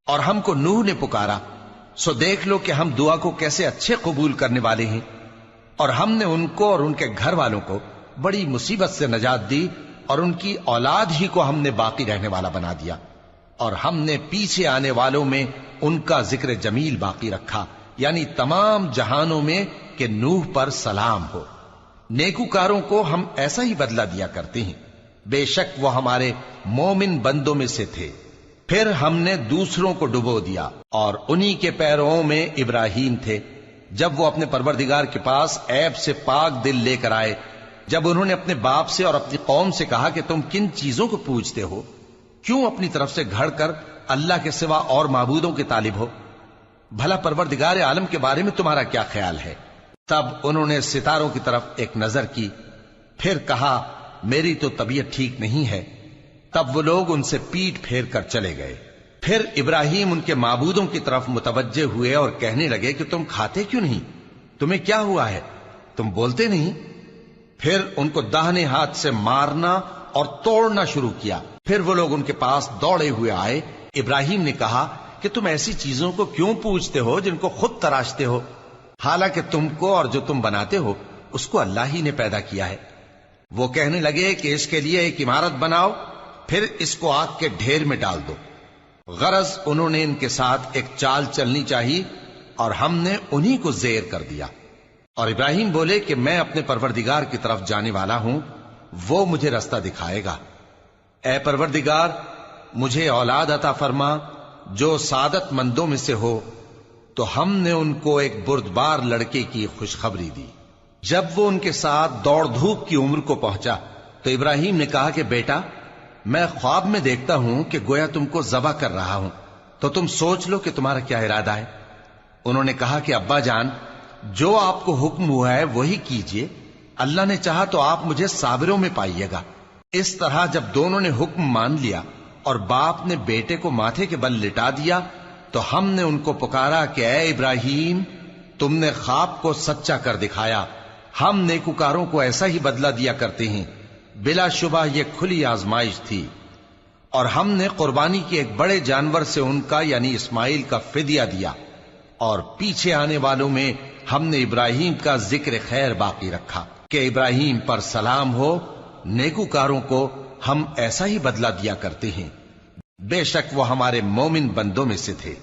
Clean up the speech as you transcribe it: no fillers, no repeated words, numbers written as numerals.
اور ہم کو نوح نے پکارا، سو دیکھ لو کہ ہم دعا کو کیسے اچھے قبول کرنے والے ہیں، اور ہم نے ان کو اور ان کے گھر والوں کو بڑی مصیبت سے نجات دی، اور ان کی اولاد ہی کو ہم نے باقی رہنے والا بنا دیا، اور ہم نے پیچھے آنے والوں میں ان کا ذکر جمیل باقی رکھا، یعنی تمام جہانوں میں کہ نوح پر سلام ہو۔ نیکوکاروں کو ہم ایسا ہی بدلہ دیا کرتے ہیں، بے شک وہ ہمارے مومن بندوں میں سے تھے۔ پھر ہم نے دوسروں کو ڈبو دیا، اور انہی کے پیروں میں ابراہیم تھے، جب وہ اپنے پروردگار کے پاس عیب سے پاک دل لے کر آئے، جب انہوں نے اپنے باپ سے اور اپنی قوم سے کہا کہ تم کن چیزوں کو پوجتے ہو، کیوں اپنی طرف سے گھڑ کر اللہ کے سوا اور معبودوں کے طالب ہو؟ بھلا پروردگار عالم کے بارے میں تمہارا کیا خیال ہے؟ تب انہوں نے ستاروں کی طرف ایک نظر کی، پھر کہا میری تو طبیعت ٹھیک نہیں ہے۔ تب وہ لوگ ان سے پیٹ پھیر کر چلے گئے۔ پھر ابراہیم ان کے معبودوں کی طرف متوجہ ہوئے اور کہنے لگے کہ تم کھاتے کیوں نہیں؟ تمہیں کیا ہوا ہے؟ تم بولتے نہیں؟ پھر ان کو داہنے ہاتھ سے مارنا اور توڑنا شروع کیا۔ پھر وہ لوگ ان کے پاس دوڑے ہوئے آئے۔ ابراہیم نے کہا کہ تم ایسی چیزوں کو کیوں پوجتے ہو جن کو خود تراشتے ہو؟ حالانکہ تم کو اور جو تم بناتے ہو اس کو اللہ ہی نے پیدا کیا ہے۔ وہ کہنے لگے کہ اس کے لیے ایک عمارت بناؤ، پھر اس کو آگ کے ڈھیر میں ڈال دو۔ غرض انہوں نے ان کے ساتھ ایک چال چلنی چاہی، اور ہم نے انہی کو زیر کر دیا۔ اور ابراہیم بولے کہ میں اپنے پروردگار کی طرف جانے والا ہوں، وہ مجھے رستہ دکھائے گا۔ اے پروردگار، مجھے اولاد عطا فرما جو سعادت مندوں میں سے ہو۔ تو ہم نے ان کو ایک بردبار لڑکے کی خوشخبری دی۔ جب وہ ان کے ساتھ دوڑ دھوپ کی عمر کو پہنچا تو ابراہیم نے کہا کہ بیٹا، میں خواب میں دیکھتا ہوں کہ گویا تم کو ذبح کر رہا ہوں، تو تم سوچ لو کہ تمہارا کیا ارادہ ہے۔ انہوں نے کہا کہ ابا جان، جو آپ کو حکم ہوا ہے وہی کیجئے، اللہ نے چاہا تو آپ مجھے صابروں میں پائیے گا۔ اس طرح جب دونوں نے حکم مان لیا اور باپ نے بیٹے کو ماتھے کے بل لٹا دیا، تو ہم نے ان کو پکارا کہ اے ابراہیم، تم نے خواب کو سچا کر دکھایا، ہم نیکوکاروں کو ایسا ہی بدلہ دیا کرتے ہیں، بلا شبہ یہ کھلی آزمائش تھی۔ اور ہم نے قربانی کی ایک بڑے جانور سے ان کا یعنی اسماعیل کا فدیہ دیا، اور پیچھے آنے والوں میں ہم نے ابراہیم کا ذکر خیر باقی رکھا کہ ابراہیم پر سلام ہو۔ نیکوکاروں کو ہم ایسا ہی بدلہ دیا کرتے ہیں، بے شک وہ ہمارے مومن بندوں میں سے تھے۔